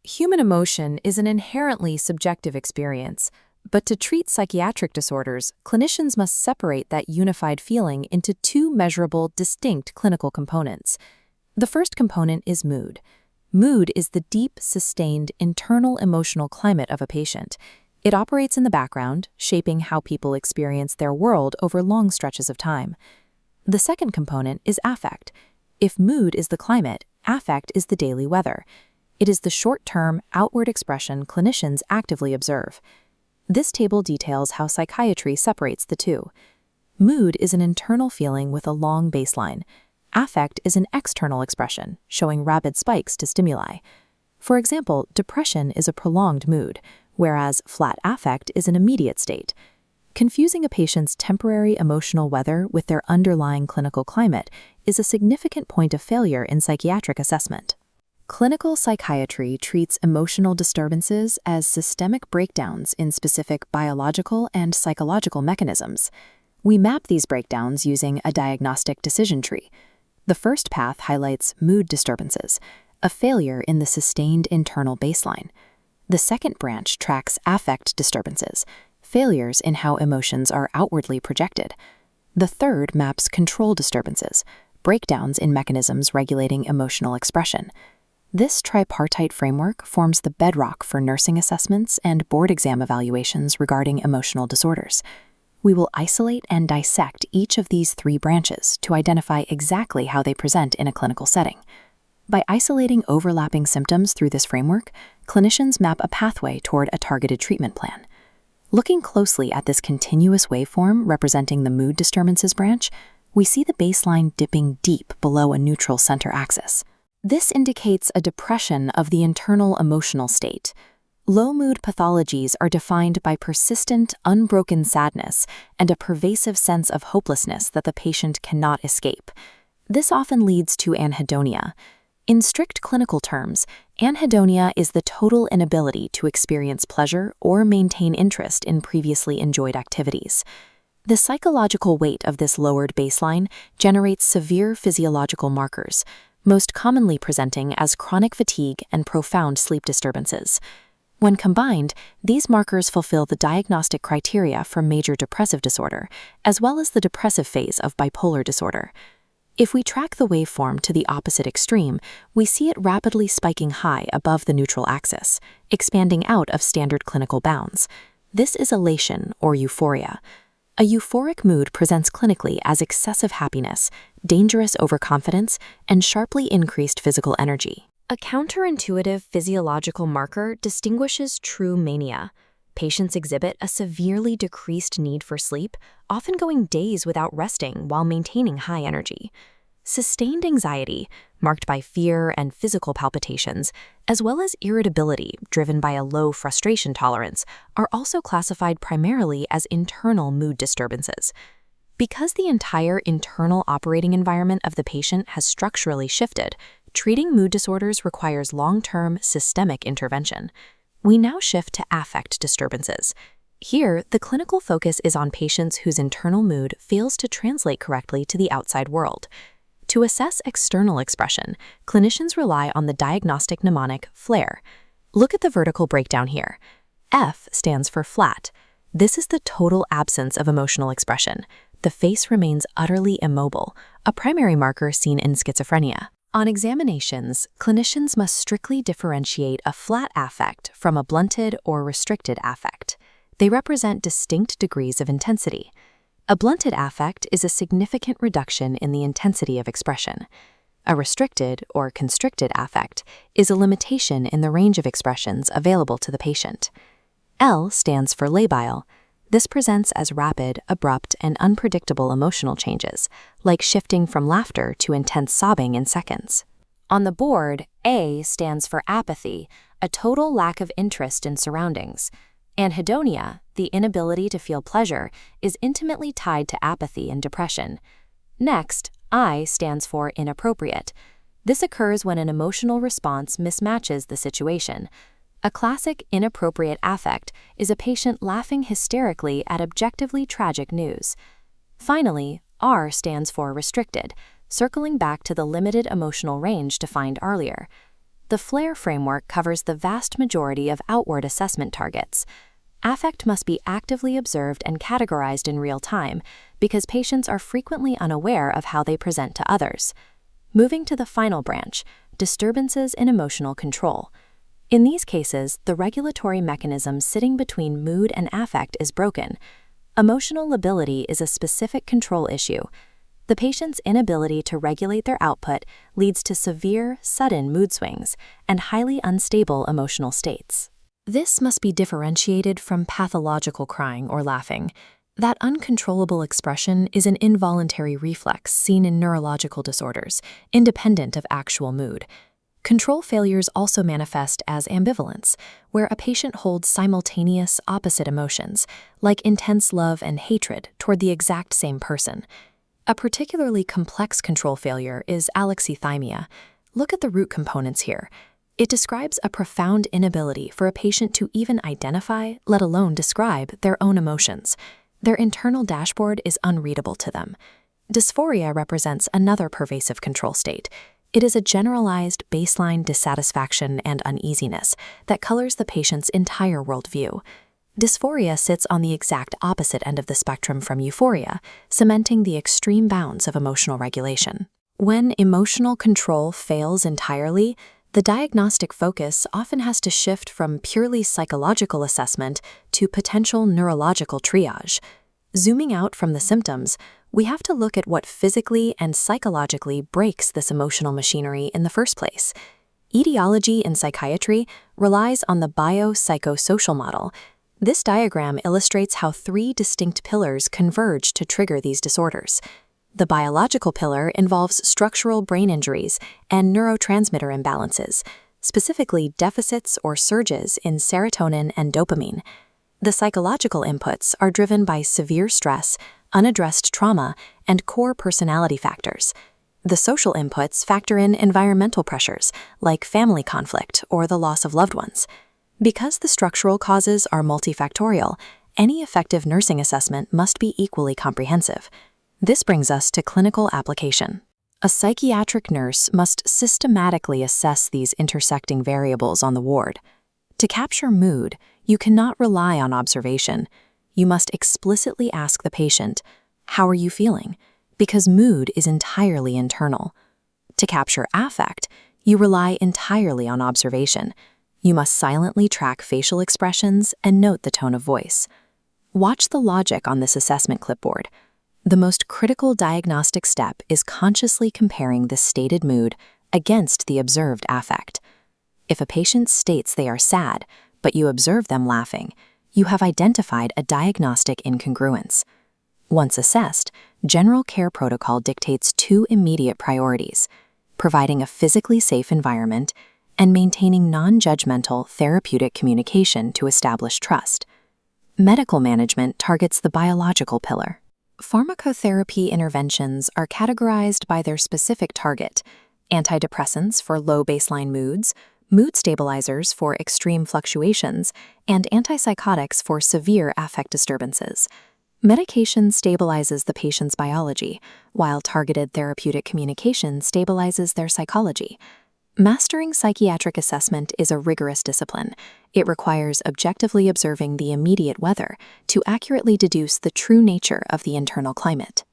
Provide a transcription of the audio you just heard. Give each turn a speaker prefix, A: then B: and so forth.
A: Human emotion is an inherently subjective experience, but to treat psychiatric disorders, clinicians must separate that unified feeling into two measurable, distinct clinical components. The first component is mood. Mood is the deep, sustained, internal emotional climate of a patient. It operates in the background, shaping how people experience their world over long stretches of time. The second component is affect. If mood is the climate, affect is the daily weather. It is the short-term, outward expression clinicians actively observe. This table details how psychiatry separates the two. Mood is an internal feeling with a long baseline. Affect is an external expression, showing rapid spikes to stimuli. For example, depression is a prolonged mood, whereas flat affect is an immediate state. Confusing a patient's temporary emotional weather with their underlying clinical climate is a significant point of failure in psychiatric assessment. Clinical psychiatry treats emotional disturbances as systemic breakdowns in specific biological and psychological mechanisms. We map these breakdowns using a diagnostic decision tree. The first path highlights mood disturbances, a failure in the sustained internal baseline. The second branch tracks affect disturbances, failures in how emotions are outwardly projected. The third maps control disturbances, breakdowns in mechanisms regulating emotional expression. This tripartite framework forms the bedrock for nursing assessments and board exam evaluations regarding emotional disorders. We will isolate and dissect each of these three branches to identify exactly how they present in a clinical setting. By isolating overlapping symptoms through this framework, clinicians map a pathway toward a targeted treatment plan. Looking closely at this continuous waveform representing the mood disturbances branch, we see the baseline dipping deep below a neutral center axis. This indicates a depression of the internal emotional state. Low mood pathologies are defined by persistent, unbroken sadness and a pervasive sense of hopelessness that the patient cannot escape. This often leads to anhedonia. In strict clinical terms, anhedonia is the total inability to experience pleasure or maintain interest in previously enjoyed activities. The psychological weight of this lowered baseline generates severe physiological markers, most commonly presenting as chronic fatigue and profound sleep disturbances. When combined, these markers fulfill the diagnostic criteria for major depressive disorder, as well as the depressive phase of bipolar disorder. If we track the waveform to the opposite extreme, we see it rapidly spiking high above the neutral axis, expanding out of standard clinical bounds. This is elation or euphoria. A euphoric mood presents clinically as excessive happiness, dangerous overconfidence, and sharply increased physical energy. A counterintuitive physiological marker distinguishes true mania. Patients exhibit a severely decreased need for sleep, often going days without resting while maintaining high energy. Sustained anxiety, marked by fear and physical palpitations, as well as irritability driven by a low frustration tolerance, are also classified primarily as internal mood disturbances. Because the entire internal operating environment of the patient has structurally shifted, treating mood disorders requires long-term systemic intervention. We now shift to affect disturbances. Here, the clinical focus is on patients whose internal mood fails to translate correctly to the outside world. To assess external expression, clinicians rely on the diagnostic mnemonic FLAIR. Look at the vertical breakdown here. F stands for flat. This is the total absence of emotional expression. The face remains utterly immobile, a primary marker seen in schizophrenia. On examinations, clinicians must strictly differentiate a flat affect from a blunted or restricted affect. They represent distinct degrees of intensity. A blunted affect is a significant reduction in the intensity of expression. A restricted or constricted affect is a limitation in the range of expressions available to the patient. L stands for labile. This presents as rapid, abrupt, and unpredictable emotional changes, like shifting from laughter to intense sobbing in seconds. On the board, A stands for apathy, a total lack of interest in surroundings. Anhedonia, the inability to feel pleasure, is intimately tied to apathy and depression. Next, I stands for inappropriate. This occurs when an emotional response mismatches the situation. A classic inappropriate affect is a patient laughing hysterically at objectively tragic news. Finally, R stands for restricted, circling back to the limited emotional range defined earlier. The FLAIR framework covers the vast majority of outward assessment targets. Affect must be actively observed and categorized in real time because patients are frequently unaware of how they present to others. Moving to the final branch, disturbances in emotional control. In these cases, the regulatory mechanism sitting between mood and affect is broken. Emotional lability is a specific control issue. The patient's inability to regulate their output leads to severe, sudden mood swings and highly unstable emotional states. This must be differentiated from pathological crying or laughing. That uncontrollable expression is an involuntary reflex seen in neurological disorders, independent of actual mood. Control failures also manifest as ambivalence, where a patient holds simultaneous opposite emotions, like intense love and hatred, toward the exact same person. A particularly complex control failure is alexithymia. Look at the root components here. It describes a profound inability for a patient to even identify, let alone describe, their own emotions. Their internal dashboard is unreadable to them. Dysphoria represents another pervasive control state. It is a generalized baseline dissatisfaction and uneasiness that colors the patient's entire worldview. Dysphoria sits on the exact opposite end of the spectrum from euphoria, cementing the extreme bounds of emotional regulation. When emotional control fails entirely, the diagnostic focus often has to shift from purely psychological assessment to potential neurological triage. Zooming out from the symptoms, we have to look at what physically and psychologically breaks this emotional machinery in the first place. Etiology in psychiatry relies on the biopsychosocial model. This diagram illustrates how three distinct pillars converge to trigger these disorders. The biological pillar involves structural brain injuries and neurotransmitter imbalances, specifically deficits or surges in serotonin and dopamine. The psychological inputs are driven by severe stress, unaddressed trauma, and core personality factors. The social inputs factor in environmental pressures, like family conflict or the loss of loved ones. Because the structural causes are multifactorial, any effective nursing assessment must be equally comprehensive. This brings us to clinical application. A psychiatric nurse must systematically assess these intersecting variables on the ward. To capture mood, you cannot rely on observation. You must explicitly ask the patient, "How are you feeling?" because mood is entirely internal. To capture affect, you rely entirely on observation. You must silently track facial expressions and note the tone of voice. Watch the logic on this assessment clipboard. The most critical diagnostic step is consciously comparing the stated mood against the observed affect. If a patient states they are sad, but you observe them laughing, you have identified a diagnostic incongruence. Once assessed, general care protocol dictates two immediate priorities: providing a physically safe environment and maintaining non-judgmental therapeutic communication to establish trust. Medical management targets the biological pillar. Pharmacotherapy interventions are categorized by their specific target: antidepressants for low baseline moods, mood stabilizers for extreme fluctuations, and antipsychotics for severe affect disturbances. Medication stabilizes the patient's biology, while targeted therapeutic communication stabilizes their psychology. Mastering psychiatric assessment is a rigorous discipline. It requires objectively observing the immediate weather to accurately deduce the true nature of the internal climate.